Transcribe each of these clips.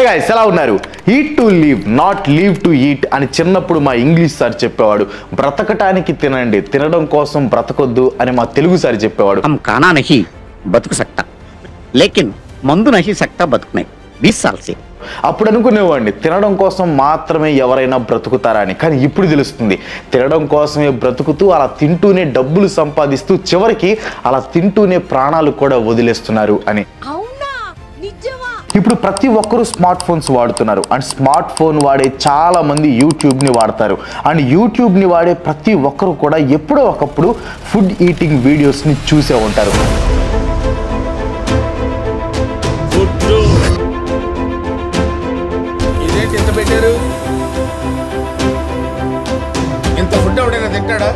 Hey guys ఎలా ఉన్నారు eat to live not live to eat అని చిన్నప్పుడు మా ఇంగ్లీష్ సార్ చెప్పేవాడు బ్రతకటానికి తినండి తినడం కోసం బ్రతకొద్దు అని మా తెలుగు సార్ చెప్పేవాడు हम खाना नहीं बतक सकता लेकिन मंदु नहीं सकता बतकने 20 साल से అప్పుడు అనుకునేవాడిని తినడం కోసం మాత్రమే ఎవరైనా బ్రతుకుతారా అని కానీ ఇప్పుడు తెలుస్తుంది తినడం కోసమే బ్రతుకుతూ అలా తింటూనే డబ్బులు సంపాదిస్తూ చివరికి అలా తింటూనే ప్రాణాలు కూడా వదిలేస్తున్నారు అని ఇప్పుడు ప్రతి ఒక్కరూ స్మార్ట్ ఫోన్స్ వాడుతున్నారు అండ్ స్మార్ట్ ఫోన్ వాడే చాలా మంది యూట్యూబ్ని వాడతారు అండ్ యూట్యూబ్ని వాడే ప్రతి ఒక్కరు కూడా ఎప్పుడో ఒకప్పుడు ఫుడ్ ఈటింగ్ వీడియోస్ని చూసే ఉంటారు ఎంత పెట్టారు ఇంత ఫుడ్ ఎవడైనా తింటాడా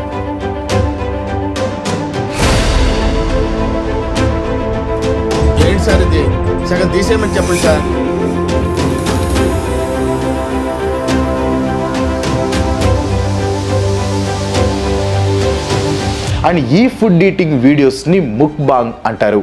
ఏంటి సార్ ఇది సగం తీసేయమని చెప్పండి సార్ అండ్ ఈ ఫుడ్ ఈటింగ్ వీడియోస్ని ముక్బాంగ్ అంటారు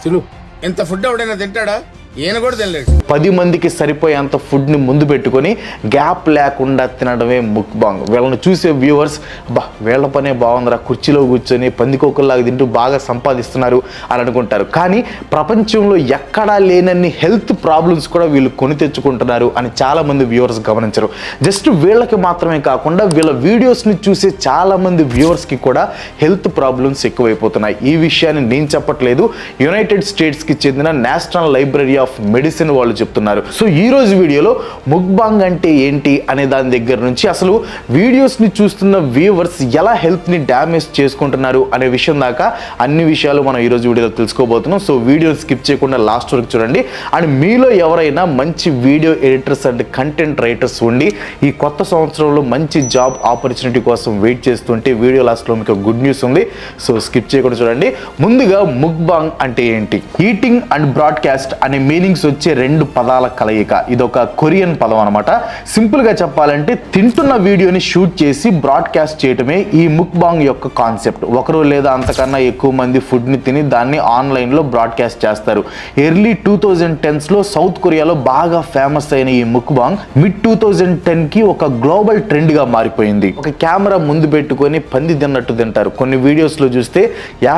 తిను ఇంత ఫుడ్ ఎవడైనా తింటాడా ఈయన కూడా తినలేడు 10 మందికి సరిపోయేంత ఫుడ్ని ముందు పెట్టుకొని గ్యాప్ లేకుండా తినడమే ముక్బాంగ్ వీళ్ళని చూసే వ్యూవర్స్ బా వీళ్ళ పనే బాగుందిరా కుర్చీలో కూర్చొని పందికొక్కల్లాగా తింటూ బాగా సంపాదిస్తున్నారు అని అనుకుంటారు కానీ ప్రపంచంలో ఎక్కడా లేనన్ని హెల్త్ ప్రాబ్లమ్స్ కూడా వీళ్ళు కొని తెచ్చుకుంటున్నారు అని చాలామంది వ్యూవర్స్ గమనించరు జస్ట్ వీళ్ళకి మాత్రమే కాకుండా వీళ్ళ వీడియోస్ని చూసే చాలామంది వ్యూవర్స్కి కూడా హెల్త్ ప్రాబ్లమ్స్ ఎక్కువైపోతున్నాయి ఈ విషయాన్ని నేను చెప్పట్లేదు యునైటెడ్ స్టేట్స్కి చెందిన నేషనల్ లైబ్రరీ ఆఫ్ మెడిసిన్ వాళ్ళు చెప్తున్నారు సో ఈ రోజు వీడియోలో ముక్బాంగ్ అంటే ఏంటి అనే దాని దగ్గర నుంచి అసలు వీడియోస్ని చూస్తున్న వ్యూవర్స్ ఎలా హెల్త్ని డ్యామేజ్ చేసుకుంటున్నారు అనే విషయం దాకా అన్ని విషయాలు మనం ఈరోజు వీడియోలో తెలుసుకోబోతున్నాం సో వీడియోని స్కిప్ చేయకుండా లాస్ట్ వరకు చూడండి అండ్ మీలో ఎవరైనా మంచి video editors and content writers ఉండి ఈ కొత్త సంవత్సరంలో మంచి జాబ్ ఆపర్చునిటీ కోసం వెయిట్ చేస్తుంటే వీడియో లాస్ట్లో మీకు గుడ్ న్యూస్ ఉంది సో స్కిప్ చేయకుండా చూడండి ముందుగా ముక్బాంగ్ అంటే ఏంటి ఈటింగ్ అండ్ బ్రాడ్కాస్ట్ అనే మీనింగ్స్ వచ్చే 2 పదాల కలయిక ఇదొక కొరియన్ పదం అనమాట సింపుల్ గా చెప్పాలంటే తింటున్న వీడియోని షూట్ చేసి బ్రాడ్కాస్ట్ చేయటమే ఈ ముక్బాంగ్ యొక్క కాన్సెప్ట్ ఒకరు లేదా అంతకన్నా ఎక్కువ మంది ఫుడ్ ని తిని దాన్ని ఆన్లైన్ లో బ్రాడ్కాస్ట్ చేస్తారు ఎర్లీ 2010s లో సౌత్ కొరియాలో బాగా ఫేమస్ అయిన ఈ ముక్బాంగ్ మిడ్ 2010 కి ఒక గ్లోబల్ ట్రెండ్ గా మారిపోయింది ఒక కెమెరా ముందు పెట్టుకొని పంది తిన్నట్టు తింటారు కొన్ని వీడియోస్ లో చూస్తే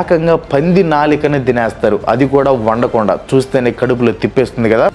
ఏకంగా పంది నాలికనే తినేస్తారు అది కూడా వండకుండా చూస్తేనే కడుపులో తిప్పేస్తుంది కదా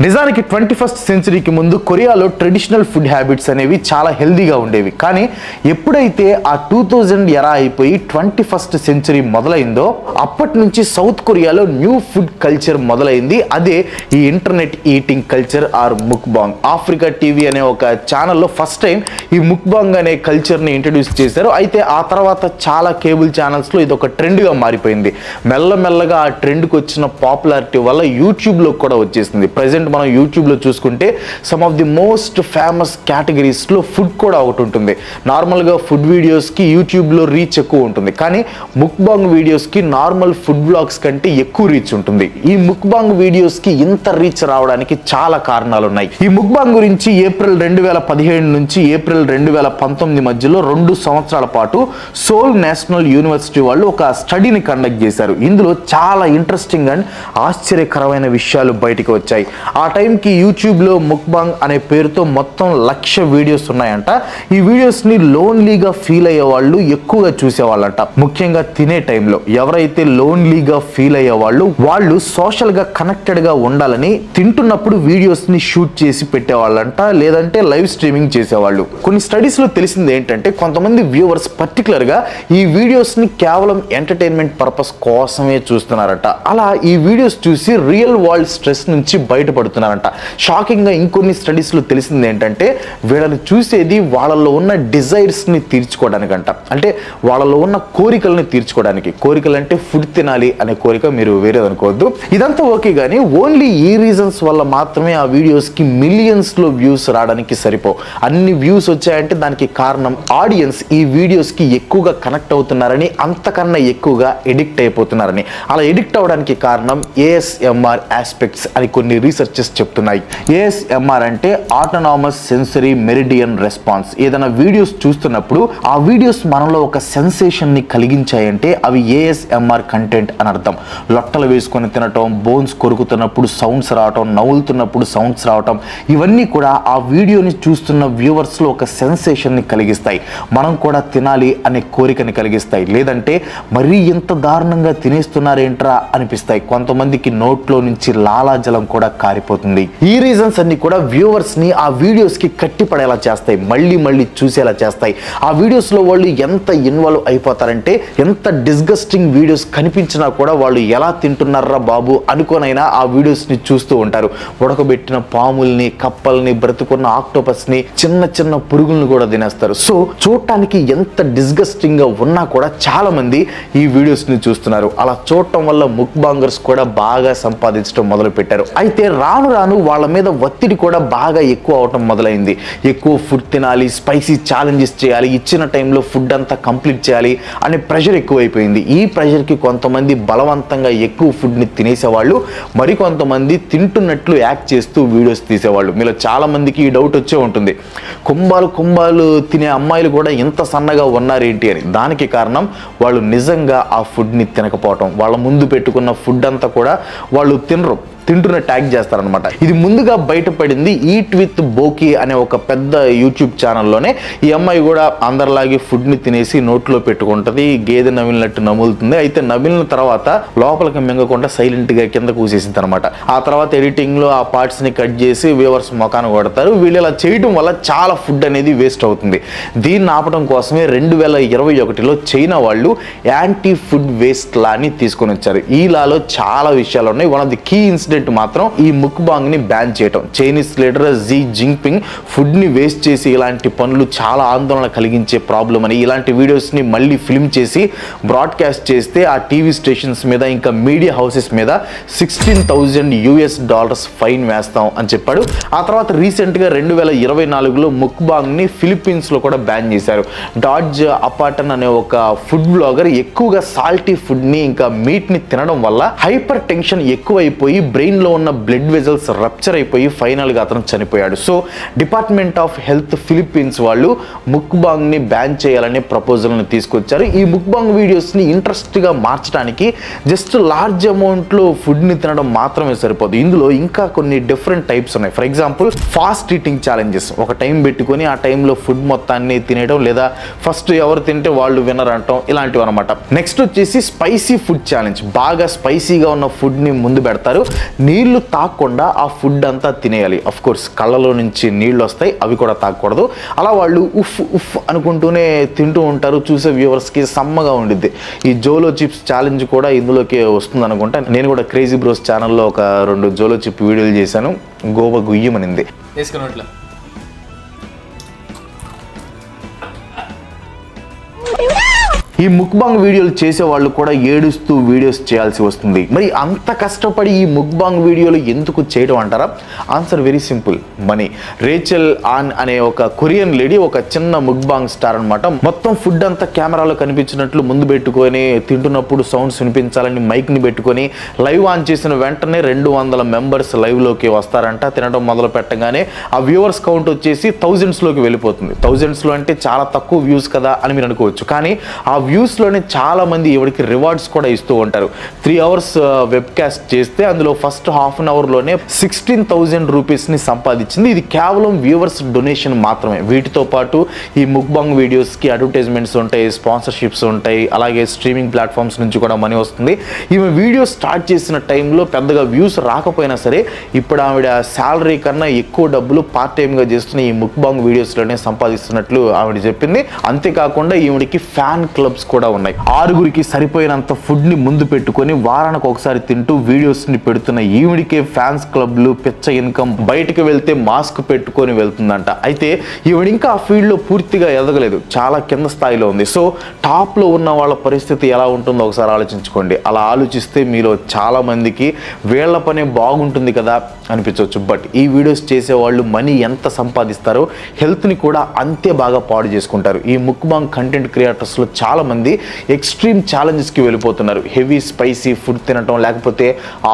నిజానికి 21st సెంచరీకి ముందు కొరియాలో ట్రెడిషనల్ ఫుడ్ హ్యాబిట్స్ అనేవి చాలా హెల్దీగా ఉండేవి కానీ ఎప్పుడైతే ఆ 2000 ఎరా అయిపోయి 21st సెంచరీ మొదలైందో అప్పటి నుంచి సౌత్ కొరియాలో న్యూ ఫుడ్ కల్చర్ మొదలైంది అదే ఈ internet eating culture or mukbang Africa TV అనే ఒక ఛానల్లో ఫస్ట్ టైం ఈ ముక్బాంగ్ అనే కల్చర్ని ఇంట్రడ్యూస్ చేశారు అయితే ఆ తర్వాత చాలా కేబుల్ ఛానల్స్లో ఇది ఒక ట్రెండ్గా మారిపోయింది మెల్లమెల్లగా ఆ ట్రెండ్కి వచ్చిన పాపులారిటీ వల్ల యూట్యూబ్లో కూడా వచ్చేసింది ప్రెజెంట్ మనం యూట్యూబ్లో చూసుకుంటే some of the most famous కేటగిరీస్లో ఫుడ్ కూడా ఒకటి ఉంటుంది నార్మల్గా ఫుడ్ వీడియోస్కి యూట్యూబ్లో రీచ్ ఎక్కువ ఉంటుంది కానీ ముక్బాంగ్ వీడియోస్కి నార్మల్ ఫుడ్ బ్లాగ్స్ కంటే ఎక్కువ రీచ్ ఉంటుంది ఈ ముక్బాంగ్ వీడియోస్కి ఇంత రీచ్ రావడానికి చాలా కారణాలు ఉన్నాయి ఈ ముక్బాంగ్ గురించి ఏప్రిల్ 2017 నుంచి ఏప్రిల్ 2019 మధ్యలో 2 సంవత్సరాల పాటు సోల్ నేషనల్ యూనివర్సిటీ వాళ్ళు ఒక స్టడీని కండక్ట్ చేశారు ఇందులో చాలా ఇంట్రెస్టింగ్ అండ్ ఆశ్చర్యకరమైన విషయాలు బయటికి వచ్చాయి ఆ టైంకి యూట్యూబ్లో ముక్బాంగ్ అనే పేరుతో మొత్తం 1,00,000 వీడియోస్ ఉన్నాయంట ఈ వీడియోస్ని లోన్లీగా ఫీల్ అయ్యే వాళ్ళు ఎక్కువగా చూసేవాళ్ళంట ముఖ్యంగా తినే టైంలో ఎవరైతే లోన్లీగా ఫీల్ అయ్యే వాళ్ళు సోషల్గా కనెక్టెడ్గా ఉండాలని తింటున్నప్పుడు వీడియోస్ని షూట్ చేసి పెట్టేవాళ్ళంట లేదంటే లైవ్ స్ట్రీమింగ్ చేసేవాళ్ళు కొన్ని స్టడీస్లో తెలిసింది ఏంటంటే కొంతమంది వ్యూవర్స్ పర్టికులర్గా ఈ వీడియోస్ని కేవలం ఎంటర్టైన్మెంట్ పర్పస్ కోసమే చూస్తున్నారట అలా ఈ వీడియోస్ చూసి రియల్ వరల్డ్ స్ట్రెస్ నుంచి బయటపడుతున్నారంట షాకింగ్ గా ఇంకొన్ని స్టడీస్ లో తెలిసింది ఏంటంటే వీళ్ళని చూసేది వాళ్ళలో ఉన్న డిజైర్స్ ని తీర్చుకోవడానికంట అంటే వాళ్ళలో ఉన్న కోరికల్ని తీర్చుకోవడానికి కోరికలు అంటే ఫుడ్ తినాలి అనే కోరిక మీరు వేరేది అనుకోవద్దు ఇదంతా ఓకే కానీ ఓన్లీ ఈ రీజన్స్ వల్ల మాత్రమే ఆ వీడియోస్ కి మిలియన్స్ లో వ్యూస్ రావడానికి సరిపో అన్ని వ్యూస్ వచ్చాయంటే దానికి కారణం ఆడియన్స్ ఈ వీడియోస్ కి ఎక్కువగా కనెక్ట్ అవుతున్నారని అంతకన్నా ఎక్కువగా ఎడిక్ట్ అయిపోతున్నారని అలా ఎడిక్ట్ అవడానికి కారణం ASMR ఆస్పెక్ట్స్ అని కొన్ని రీసెర్చ్ రీసెర్చెస్ చెప్తున్నాయి. ASMR అంటే ఆటోనామస్ సెన్సరీ మెరిడియన్ రెస్పాన్స్. ఏదైనా వీడియోస్ చూస్తున్నప్పుడు ఆ వీడియోస్ మనలో ఒక సెన్సేషన్ ని కలిగించాయంటే అవి ASMR కంటెంట్ అని అర్థం. లొట్టలు వేసుకొని తినటం, బోన్స్ కొరుకుతున్నప్పుడు సౌండ్స్ రావటం, నవ్వులుతున్నప్పుడు సౌండ్స్ రావటం, ఇవన్నీ కూడా ఆ వీడియోని చూస్తున్న వ్యూవర్స్ లో ఒక సెన్సేషన్ ని కలిగిస్తాయి. మనం కూడా తినాలి అనే కోరికని కలిగిస్తాయి. లేదంటే మరీ ఎంత దారుణంగా తినేస్తున్నారేంట్రా అనిపిస్తాయి. కొంతమందికి నోట్లో నుంచి లాలాజలం కూడా కారిపోతుంది. ఈ రీజన్స్ అన్ని కూడా వ్యూవర్స్ ని ఆ వీడియోస్ కి కట్టిపడేలా చేస్తాయి, మళ్ళీ మళ్ళీ చూసేలా చేస్తాయి. ఆ వీడియోస్ లో వాళ్ళు ఎంత ఇన్వాల్వ్ అయిపోతారంటే ఎంత డిస్గస్టింగ్ వీడియోస్ కనిపించినా కూడా వాళ్ళు ఎలా తింటున్నారా బాబు అనుకోనైనా ఆ వీడియోస్ ని చూస్తూ ఉంటారు. ఉడకబెట్టిన పాముల్ని, కప్పల్ని, బ్రతుకున్న ఆక్టోపస్ ని, చిన్న చిన్న పురుగుల్ని కూడా తినేస్తారు. సో చూడటానికి ఎంత డిస్గస్టింగ్ గా ఉన్నా కూడా చాలా మంది ఈ వీడియోస్ ని చూస్తున్నారు. అలా చూడటం వల్ల ముక్బాంగర్స్ కూడా బాగా సంపాదించడం మొదలు పెట్టారు. అయితే రాను రాను వాళ్ళ మీద ఒత్తిడి కూడా బాగా ఎక్కువ అవటం మొదలైంది. ఎక్కువ ఫుడ్ తినాలి, స్పైసీ ఛాలెంజెస్ చేయాలి, ఇచ్చిన టైంలో ఫుడ్ అంతా కంప్లీట్ చేయాలి అనే ప్రెషర్ ఎక్కువైపోయింది. ఈ ప్రెషర్ కి కొంతమంది బలవంతంగా ఎక్కువ ఫుడ్ ని తినేసేవాళ్ళు, మరికొంతమంది తింటున్నట్లు యాక్ట్ చేస్తూ వీడియోస్ తీసేవాళ్ళు. మీలో చాలా మందికి ఈ డౌట్ వచ్చే ఉంటుంది, కుంభాలు తినే అమ్మాయిలు కూడా ఇంత సన్నగా ఉన్నారేంటి అని. దానికి కారణం వాళ్ళు నిజంగా ఆ ఫుడ్ ని తినకపోవటం. వాళ్ళ ముందు పెట్టుకున్న ఫుడ్ అంతా కూడా వాళ్ళు తింటున్న ట్యాగ్ చేస్తారనమాట. ఇది ముందుగా బయటపడింది ఈట్ విత్ బోకి అనే ఒక పెద్ద యూట్యూబ్ ఛానల్లోనే. ఈ అమ్మాయి కూడా అందరిలాగే ఫుడ్ ని తినేసి నోట్లో పెట్టుకుంటది, గేదె నమిలినట్టు నములుతుంది. అయితే నమిలిన తర్వాత లోపలికి మింగకుండా సైలెంట్ గా కింద కూసేసింది అనమాట. ఆ తర్వాత ఎడిటింగ్ లో ఆ పార్ట్స్ ని కట్ చేసి వ్యూవర్స్ మొఖాన్ని కొడతారు. వీళ్ళు ఇలా చేయడం వల్ల చాలా ఫుడ్ అనేది వేస్ట్ అవుతుంది. దీన్ని ఆపడం కోసమే 2021లో చైనా వాళ్ళు యాంటీ ఫుడ్ వేస్ట్ లాని తీసుకొని వచ్చారు. ఈ లాలో చాలా విషయాలు ఉన్నాయి. One of the key incident మాత్రం ఈ ముక్బాంగ్ ని బ్యాన్ చేయటం. Chinese leader Xi Jinping food ని వేస్ట్ చేసి ఇలాంటి పనులు చాలా ఆందోళన కలిగించే ప్రాబ్లం అని ఇలాంటి వీడియోస్ ని మళ్ళీ ఫిల్మ్ చేసి బ్రాడ్కాస్ట్ చేస్తే ఆ టీవీ స్టేషన్స్ మీద ఇంకా మీడియా హౌసెస్ మీద $16,000 ఫైన్ వేస్తాం అని చెప్పాడు. ఆ తర్వాత రీసెంట్ గా 2024లో ముక్బాంగ్ ని ఫిలిప్పీన్స్ లో కూడా బ్యాన్ చేశారు. డాడ్జ్ అపాటన్ అనే ఒక ఫుడ్ బ్లాగర్ ఎక్కువగా సాల్టీ ఫుడ్ ని ఇంకా మీట్ ని తినడం వల్ల హైపర్ టెన్షన్ ఎక్కువైపోయి బ్రెయిన్ లో ఉన్న బ్లడ్ వెజల్స్ రప్చర్ అయిపోయి ఫైనల్ గా అతను చనిపోయాడు. So department of health Philippines వాళ్ళు ముక్బాంగ్ ని బ్యాన్ చేయాలనే ప్రపోజల్ ని తీసుకొచ్చారు. ఈ ముక్బాంగ్ వీడియోస్ ని ఇంట్రెస్ట్ గా మార్చడానికి జస్ట్ లార్జ్ అమౌంట్ లో ఫుడ్ ని తినడం మాత్రమే సరిపోదు. ఇందులో ఇంకా కొన్ని డిఫరెంట్ టైప్స్ ఉన్నాయి. For example fast eating challenges. ఒక టైం పెట్టుకొని ఆ టైంలో ఫుడ్ మొత్తాన్ని తినేయడం, లేదా ఫస్ట్ ఎవరు తింటే వాళ్ళు విన్నర్ అంటాం, ఇలాంటివి అనమాట. నెక్స్ట్ వచ్చేసి స్పైసీ ఫుడ్ ఛాలెంజ్. బాగా స్పైసీగా ఉన్న ఫుడ్ ని ముందు పెడతారు. నీళ్లు తాగకుండా ఆ ఫుడ్ అంతా తినేయాలి. అఫ్ కోర్స్ కళ్ళలో నుంచి నీళ్లు వస్తాయి, అవి కూడా తాగకూడదు. అలా వాళ్ళు ఉఫ్ ఉఫ్ అనుకుంటూనే తింటూ ఉంటారు. చూసే వ్యూవర్స్ కి సమ్మగా ఉండిద్ది. ఈ జోలో చిప్స్ ఛాలెంజ్ కూడా ఇందులోకి వస్తుంది అనుకుంటా. నేను కూడా క్రేజీ బ్రోస్ ఛానల్లో ఒక 2 జోలో చిప్ వీడియోలు చేశాను. గోవా గుయ్యమనింది. ఈ ముక్బాంగ్ వీడియోలు చేసే వాళ్ళు కూడా ఏడుస్తూ వీడియోస్ చేయాల్సి వస్తుంది. మరి అంత కష్టపడి ఈ ముక్బాంగ్ వీడియోలు ఎందుకు చేయడం అంటారా? Answer very simple, money. Rachel on అనే ఒక కొరియన్ లేడీ ఒక చిన్న ముక్బాంగ్ స్టార్ అనమాట. మొత్తం ఫుడ్ అంతా కెమెరాలో కనిపించినట్లు ముందు పెట్టుకొని తింటున్నప్పుడు సౌండ్స్ వినిపించాలని మైక్ ని పెట్టుకొని లైవ్ ఆన్ చేసిన వెంటనే 200 మెంబర్స్ లైవ్ లోకి వస్తారంట. తినడం మొదలు పెట్టగానే ఆ వ్యూవర్స్ కౌంట్ వచ్చేసి థౌజండ్స్ లోకి వెళ్ళిపోతుంది. థౌజండ్స్ లో అంటే చాలా తక్కువ వ్యూస్ కదా అని మీరు అనుకోవచ్చు. కానీ ఆ వ్యూస్ లోనే చాలా మంది ఎవరికి రివార్డ్స్ కూడా ఇస్తూ ఉంటారు. 3 అవర్స్ వెబ్ కాస్ట్ చేస్తే అందులో ఫస్ట్ హాఫ్ అన్ అవర్ లోనే 16,000 రూపీస్ ని సంపాదించింది. ఇది కేవలం వ్యూవర్స్ డొనేషన్ మాత్రమే. వీటితో పాటు ఈ ముక్బాంగ్ వీడియోస్ కి అడ్వర్టైజ్మెంట్స్ ఉంటాయి, స్పాన్సర్షిప్స్ ఉంటాయి, అలాగే స్ట్రీమింగ్ ప్లాట్ఫామ్స్ నుంచి కూడా మనీ వస్తుంది. ఈమె వీడియో స్టార్ట్ చేసిన టైంలో పెద్దగా వ్యూస్ రాకపోయినా సరే ఇప్పుడు ఆవిడ శాలరీ కన్నా ఎక్కువ డబ్బులు పార్ట్ టైమ్ గా చేస్తున్న ఈ ముక్బాంగ్ వీడియోస్ లోనే సంపాదిస్తున్నట్లు ఆవిడ చెప్పింది. అంతేకాకుండా ఈవిడికి ఫ్యాన్ క్లబ్స్ కూడా ఉన్నాయి. 6గురికి సరిపోయినంత ఫుడ్ ని ముందు పెట్టుకొని వారానికి ఒకసారి తింటూ వీడియోస్ ని పెడుతున్న ఈవిడికే ఫ్యాన్స్ క్లబ్లు, పిచ్చ ఇన్కమ్. బయటకు వెళ్తే మాస్క్ పెట్టుకొని వెళ్తుందంట. అయితే ఈవిడ ఇంకా ఆ ఫీల్డ్ లో పూర్తిగా ఎదగలేదు, చాలా కింద స్థాయిలో ఉంది. సో టాప్ లో ఉన్న వాళ్ళ పరిస్థితి ఎలా ఉంటుందో ఒకసారి ఆలోచించుకోండి. అలా ఆలోచిస్తే మీలో చాలా మందికి వీళ్ల పనే బాగుంటుంది కదా అనిపించవచ్చు. బట్ ఈ వీడియోస్ చేసే వాళ్ళు మనీ ఎంత సంపాదిస్తారో హెల్త్ ని కూడా అంతే బాగా పాడు చేసుకుంటారు. ఈ ముక్బాంగ్ కంటెంట్ క్రియేటర్స్ లో చాలా చాలామంది ఎక్స్ట్రీమ్ ఛాలెంజెస్కి వెళ్ళిపోతున్నారు. హెవీ స్పైసీ ఫుడ్ తినటం, లేకపోతే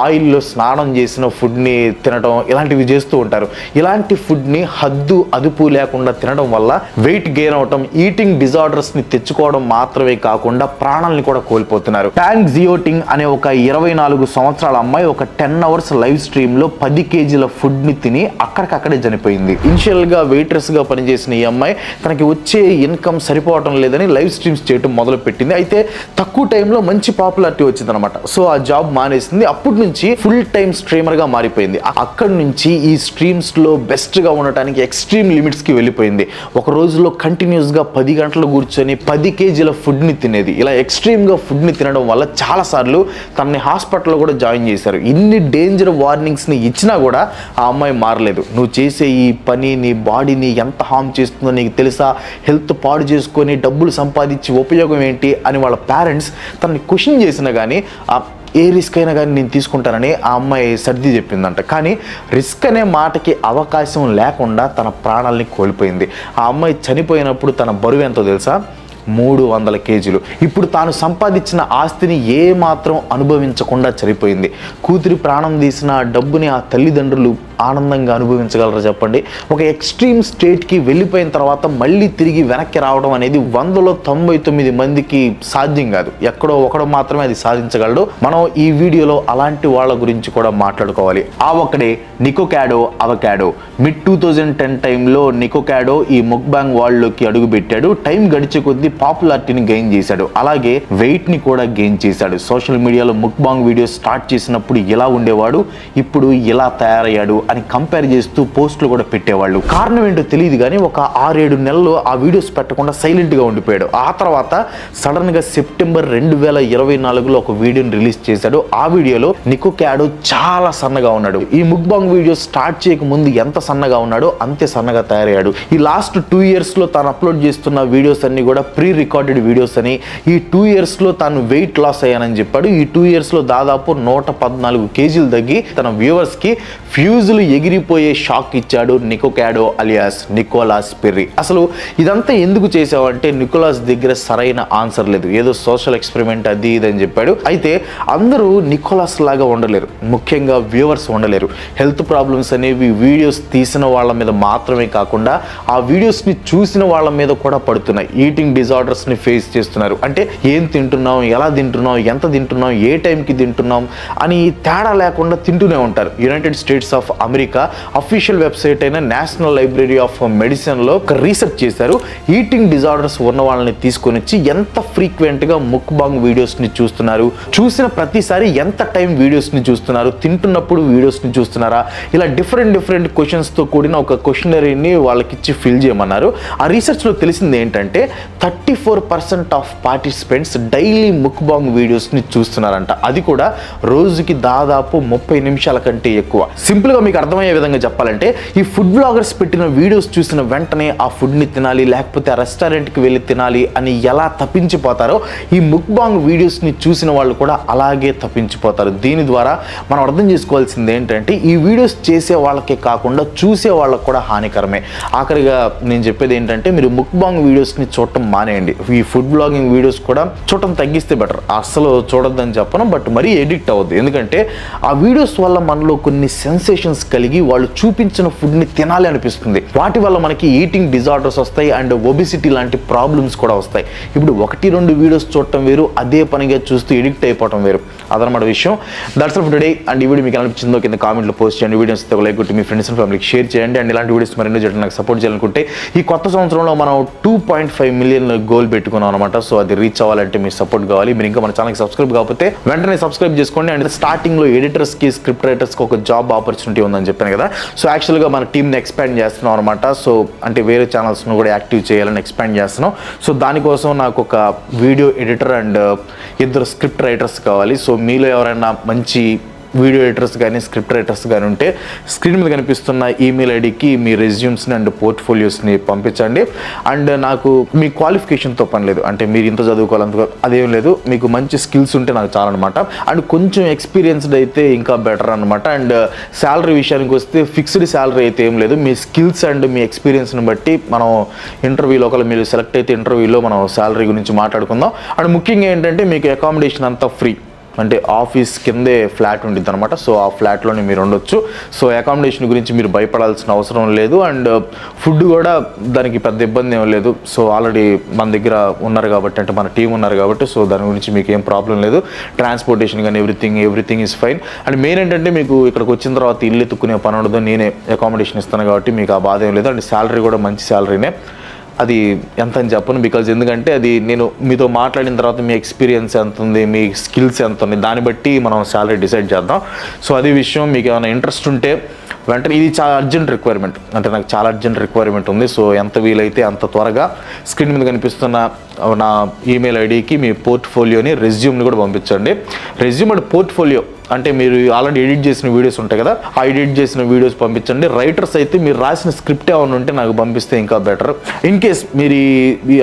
ఆయిల్లో స్నానం చేసిన ఫుడ్ని తినటం, ఇలాంటివి చేస్తూ ఉంటారు. ఇలాంటి ఫుడ్ని హద్దు అదుపు లేకుండా తినడం వల్ల వెయిట్ గెయిన్ అవటం, ఈటింగ్ డిజార్డర్స్ని తెచ్చుకోవడం మాత్రమే కాకుండా ప్రాణాలని కూడా కోల్పోతున్నారు. టాంగ్ జియోటింగ్ అనే ఒక 24 సంవత్సరాల అమ్మాయి ఒక 10 అవర్స్ లైవ్ స్ట్రీమ్లో 10 కేజీల ఫుడ్ని తిని అక్కడికక్కడే చనిపోయింది. ఇనిషియల్గా వెయిట్రెస్గా పనిచేసిన ఈ అమ్మాయి తనకి వచ్చే ఇన్కమ్ సరిపోవటం లేదని లైవ్ స్ట్రీమ్స్ చేయడం మొదలు పెట్టింది. అయితే తక్కువ టైంలో మంచి పాపులారిటీ వచ్చిందనమాట. సో ఆ జాబ్ మానేసింది. అప్పటి నుంచి ఫుల్ టైం స్ట్రీమర్గా మారిపోయింది. అక్కడి నుంచి ఈ స్ట్రీమ్స్లో బెస్ట్గా ఉండటానికి ఎక్స్ట్రీమ్ లిమిట్స్కి వెళ్ళిపోయింది. ఒక రోజులో కంటిన్యూస్గా 10 గంటలు కూర్చొని 10 కేజీల ఫుడ్ని తినేది. ఇలా ఎక్స్ట్రీమ్గా ఫుడ్ని తినడం వల్ల చాలాసార్లు తనని హాస్పిటల్లో కూడా జాయిన్ చేశారు. ఇన్ని డేంజర్ వార్నింగ్స్ని ఇచ్చినా కూడా ఆ అమ్మాయి మారలేదు. నువ్వు చేసే ఈ పని నీ బాడీని ఎంత హార్మ్ చేస్తుందో నీకు తెలుసా, హెల్త్ పాడు చేసుకొని డబ్బులు సంపాదించి ఉపయోగం ఏంటి అని వాళ్ళ పేరెంట్స్ తనని క్వశ్చన్ చేసినా కానీ ఏ రిస్క్ అయినా కానీ నేను తీసుకుంటానని ఆ అమ్మాయి సర్ది చెప్పిందంట. కానీ రిస్క్ అనే మాటకి అవకాశం లేకుండా తన ప్రాణాలని కోల్పోయింది. ఆ అమ్మాయి చనిపోయినప్పుడు తన బరువు ఎంతో తెలుసా, 300 కేజీలు. ఇప్పుడు తాను సంపాదించిన ఆస్తిని ఏ మాత్రం అనుభవించకుండా చనిపోయింది. కూతురి ప్రాణం తీసిన డబ్బుని ఆ తల్లిదండ్రులు ఆనందంగా అనుభవించగలరా చెప్పండి? ఒక ఎక్స్ట్రీమ్ స్టేట్కి వెళ్ళిపోయిన తర్వాత మళ్ళీ తిరిగి వెనక్కి రావడం అనేది 100లో 99 మందికి సాధ్యం కాదు. ఎక్కడో ఒకడు మాత్రమే అది సాధించగలడు. మనం ఈ వీడియోలో అలాంటి వాళ్ళ గురించి కూడా మాట్లాడుకోవాలి. ఆ ఒక్కడే నికోకాడో అవకాడో. మిడ్ 2010 టైంలో నికోకాడో ఈ ముక్బాంగ్ వరల్డ్లోకి అడుగు పెట్టాడు. టైం గడిచే కొద్దీ పాపులారిటీని గెయిన్ చేశాడు. అలాగే వెయిట్ ని కూడా గెయిన్ చేశాడు. సోషల్ మీడియాలో ముక్బాంగ్ వీడియోస్ స్టార్ట్ చేసినప్పుడు ఎలా ఉండేవాడు, ఇప్పుడు ఎలా తయారయ్యాడు అని కంపేర్ చేస్తూ పోస్టులు కూడా పెట్టేవాళ్ళు. కారణం ఏంటో తెలియదు కానీ ఒక 6-7 నెలలు ఆ వీడియోస్ పెట్టకుండా సైలెంట్ గా ఉండిపోయాడు. ఆ తర్వాత సడన్ గా సెప్టెంబర్ 2024లో ఒక వీడియోని రిలీజ్ చేశాడు. ఆ వీడియోలో నికోకాడో చాలా సన్నగా ఉన్నాడు. ఈ ముక్బాంగ్ వీడియోస్ స్టార్ట్ చేయక ముందు ఎంత సన్నగా ఉన్నాడో అంతే సన్నగా తయారయ్యాడు. ఈ లాస్ట్ 2 years లో తాను అప్లోడ్ చేస్తున్న వీడియోస్ అన్ని కూడా ప్రీ రికార్డెడ్ వీడియోస్ అని, ఈ 2 years లో తాను వెయిట్ లాస్ అయ్యానని చెప్పాడు. ఈ 2 years లో దాదాపు 114 కేజీలు తగ్గి తన వ్యూవర్స్ కి ఫ్యూజులు ఎగిరిపోయే షాక్ ఇచ్చాడు నికోకాడో అలియాస్ నికోలాస్ పెర్రీ. అసలు ఇదంతా ఎందుకు చేసావంటే నికోలాస్ దగ్గర సరైన ఆన్సర్ లేదు. ఏదో సోషల్ ఎక్స్పెరిమెంట్ అది ఇది అని చెప్పాడు. అయితే అందరూ నికోలాస్ లాగా ఉండలేరు, ముఖ్యంగా వ్యూవర్స్ ఉండలేరు. హెల్త్ ప్రాబ్లమ్స్ అనేవి వీడియోస్ తీసిన వాళ్ళ మీద మాత్రమే కాకుండా ఆ వీడియోస్ని చూసిన వాళ్ళ మీద కూడా పడుతున్నాయి. ఈటింగ్ డిజార్డర్స్ని ఫేస్ చేస్తున్నారు. అంటే ఏం తింటున్నాం, ఎలా తింటున్నాం, ఎంత తింటున్నాం, ఏ టైంకి తింటున్నాం అని తేడా లేకుండా తింటూనే ఉంటారు. United states of America official website అయిన నేషనల్ లైబ్రరీ ఆఫ్ మెడిసిన్లో ఒక రీసెర్చ్ చేశారు. ఈటింగ్ డిజార్డర్స్ ఉన్న వాళ్ళని తీసుకొని వచ్చి ఎంత ఫ్రీక్వెంట్గా ముక్బాంగ్ వీడియోస్ని చూస్తున్నారు, చూసిన ప్రతిసారి ఎంత టైం వీడియోస్ని చూస్తున్నారు, తింటున్నప్పుడు వీడియోస్ని చూస్తున్నారా, ఇలా డిఫరెంట్ క్వశ్చన్స్తో కూడిన ఒక క్వశ్చనరీని వాళ్ళకిచ్చి ఫిల్ చేయమన్నారు. ఆ రీసెర్చ్లో తెలిసింది ఏంటంటే 34% ఆఫ్ పార్టిసిపెంట్స్ డైలీ ముక్బాంగ్ వీడియోస్ని చూస్తున్నారంట. అది కూడా రోజుకి దాదాపు 30 నిమిషాల కంటే ఎక్కువ. సింపుల్గా మీకు అర్థమయ్యే విధంగా చెప్పాలంటే ఈ ఫుడ్ బ్లాగర్స్ పెట్టిన వీడియోస్ చూసిన వెంటనే ఆ ఫుడ్ని తినాలి, లేకపోతే ఆ రెస్టారెంట్కి వెళ్ళి తినాలి అని ఎలా తప్పించిపోతారో ఈ ముక్బాంగ్ వీడియోస్ని చూసిన వాళ్ళు కూడా అలాగే తప్పించిపోతారు. దీని ద్వారా మనం అర్థం చేసుకోవాల్సింది ఏంటంటే ఈ వీడియోస్ చేసే వాళ్ళకే కాకుండా చూసే వాళ్ళకు కూడా హానికరమే. ఆఖరిగా నేను చెప్పేది ఏంటంటే మీరు ముక్బాంగ్ వీడియోస్ని చూడటం మానేయండి. ఈ ఫుడ్ బ్లాగింగ్ వీడియోస్ కూడా చూడటం తగ్గిస్తే బెటర్. అస్సలు చూడొద్దని చెప్పను, బట్ మరీ ఎడిక్ట్ అవ్వద్దు. ఎందుకంటే ఆ వీడియోస్ వల్ల మనలో కొన్ని సెన్సేషన్స్ కలిగి వాళ్ళు చూపించిన ఫుడ్ని తినాలి అనిపిస్తుంది. వాటి వల్ల మనకి ఈటింగ్ డిజార్డర్స్ వస్తాయి అండ్ ఒబిసిటీ లాంటి ప్రాబ్లమ్స్ కూడా వస్తాయి. ఇప్పుడు 1-2 వీడియోస్ చూడటం వేరు, అదే పనిగా చూస్తూ ఎడిక్ట్ అయిపోవడం వేరు. అదనమాట విషయం. That's all for today. And ఈ వీడియో మీకు అనిపించిందో కింద కామెంట్లో పోస్ట్ చేయండి. వీడియోస్ లైక్ కొట్టి మీ ఫ్రెండ్స్ అండ్ ఫ్యామిలీకి షేర్ చేయండి. అండ్ ఇలాంటి వీడియోస్ మరెన్నో చేయడం నాకు సపోర్ట్ చేయాలనుకుంటే ఈ కొత్త సంవత్సరంలో మనం 2.5 మిలియన్ గోల్ పెట్టుకున్నాం అనమాట. సో అది రీచ్ అవ్వాలంటే మీ సపోర్ట్ కావాలి. మీరు ఇంకా మన ఛానల్కి సబ్స్క్రైబ్ కాకపోతే వెంటనే సబ్స్క్రైబ్ చేసుకోండి. అండ్ స్టార్టింగ్లో ఎడిటర్స్కి స్క్రిప్ట్ రైటర్స్కి ఒక జాబ్ ఆపర్చునిటీ ఉందని చెప్పాను కదా. సో యాక్చువల్గా మన టీమ్ని ఎక్స్పాండ్ చేస్తున్నాం అనమాట. సో అంటే వేరే ఛానల్స్ను కూడా యాక్టివ్ చేయాలని ఎక్స్పాండ్ చేస్తున్నాం. సో దానికోసం నాకు ఒక video editor and 2 script writers కావాలి. సో మీలో ఎవరైనా మంచి వీడియో ఎడిటర్స్ కానీ స్క్రిప్ట్ రైటర్స్ కానీ ఉంటే స్క్రీన్ మీద కనిపిస్తున్న ఈమెయిల్ ఐడికి మీ రెజ్యూమ్స్ని అండ్ పోర్ట్ఫోలియోస్ని పంపించండి. అండ్ నాకు మీ క్వాలిఫికేషన్తో పని లేదు, అంటే మీరు ఇంత చదువుకోవాలంత అదేం లేదు, మీకు మంచి స్కిల్స్ ఉంటే నాకు చాలన్నమాట. అండ్ కొంచెం ఎక్స్పీరియన్స్డ్ అయితే ఇంకా బెటర్ అనమాట. అండ్ శాలరీ విషయానికి వస్తే ఫిక్స్డ్ శాలరీ అయితే ఏం లేదు, మీ స్కిల్స్ అండ్ మీ ఎక్స్పీరియన్స్ని బట్టి మనం ఇంటర్వ్యూలో ఒకవేళ మీరు సెలెక్ట్ అయితే ఇంటర్వ్యూలో మనం శాలరీ గురించి మాట్లాడుకుందాం. అండ్ ముఖ్యంగా ఏంటంటే మీకు అకామిడేషన్ అంతా ఫ్రీ, అంటే ఆఫీస్ కిందే ఫ్లాట్ ఉంటుంది అనమాట. సో ఆ ఫ్లాట్లోనే మీరు ఉండొచ్చు. సో అకామిడేషన్ గురించి మీరు భయపడాల్సిన అవసరం లేదు. అండ్ ఫుడ్ కూడా దానికి పెద్ద ఇబ్బంది ఏం లేదు. సో ఆల్రెడీ మన దగ్గర ఉన్నారు కాబట్టి, అంటే మన టీం ఉన్నారు కాబట్టి, సో దాని గురించి మీకు ఏం ప్రాబ్లం లేదు. ట్రాన్స్పోర్టేషన్ కానీ everything is fine. And main ఏంటంటే మీకు ఇక్కడికి వచ్చిన తర్వాత ఇల్లు ఎత్తుక్కునే పని ఉండదు, నేనే అకామిడేషన్ ఇస్తాను కాబట్టి మీకు ఆ బాధ ఏం లేదు. అండ్ శాలరీ కూడా మంచి శాలరీనే, అది ఎంత అని చెప్పను, బికాజ్ ఎందుకంటే అది నేను మీతో మాట్లాడిన తర్వాత మీ ఎక్స్పీరియన్స్ ఎంత ఉంది, మీ స్కిల్స్ ఎంత ఉంది, దాన్ని బట్టి మనం శాలరీ డిసైడ్ చేద్దాం. సో అది విషయం. మీకు ఏమైనా ఇంట్రెస్ట్ ఉంటే వెంటనే, ఇది చాలా అర్జెంట్ రిక్వైర్మెంట్, అంటే నాకు చాలా అర్జెంట్ రిక్వైర్మెంట్ ఉంది. సో ఎంత వీలైతే అంత త్వరగా స్క్రీన్ మీద కనిపిస్తున్న నా ఈమెయిల్ ఐడికి మీ పోర్ట్ఫోలియోని రెజ్యూమ్ని కూడా పంపించండి. రెజ్యూమ్ అండ్ పోర్ట్ఫోలియో అంటే మీరు ఆల్రెడీ ఎడిట్ చేసిన వీడియోస్ ఉంటాయి కదా, ఆ ఎడిట్ చేసిన వీడియోస్ పంపించండి. రైటర్స్ అయితే మీరు రాసిన స్క్రిప్ట్ ఏమైనా ఉంటే నాకు పంపిస్తే ఇంకా బెటర్. ఇన్ కేస్ మీరు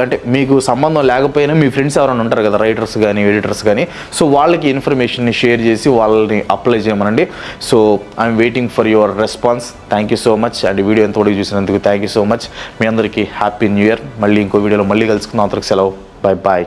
అంటే మీకు సంబంధం లేకపోయినా మీ ఫ్రెండ్స్ ఎవరైనా ఉంటారు కదా, రైటర్స్ కానీ ఎడిటర్స్ కానీ, సో వాళ్ళకి ఇన్ఫర్మేషన్ని షేర్ చేసి వాళ్ళని అప్లై చేయమనండి. So I'm waiting for your response. Thank you so much. And video ఎంతవరకు చూసినందుకు థ్యాంక్ యూ సో మచ్. మీ అందరికీ హ్యాపీ న్యూ ఇయర్. మళ్ళీ ఇంకో వీడియోలో మళ్ళీ కలుసుకుందాం. అంతవరకు సెలవు. Bye bye.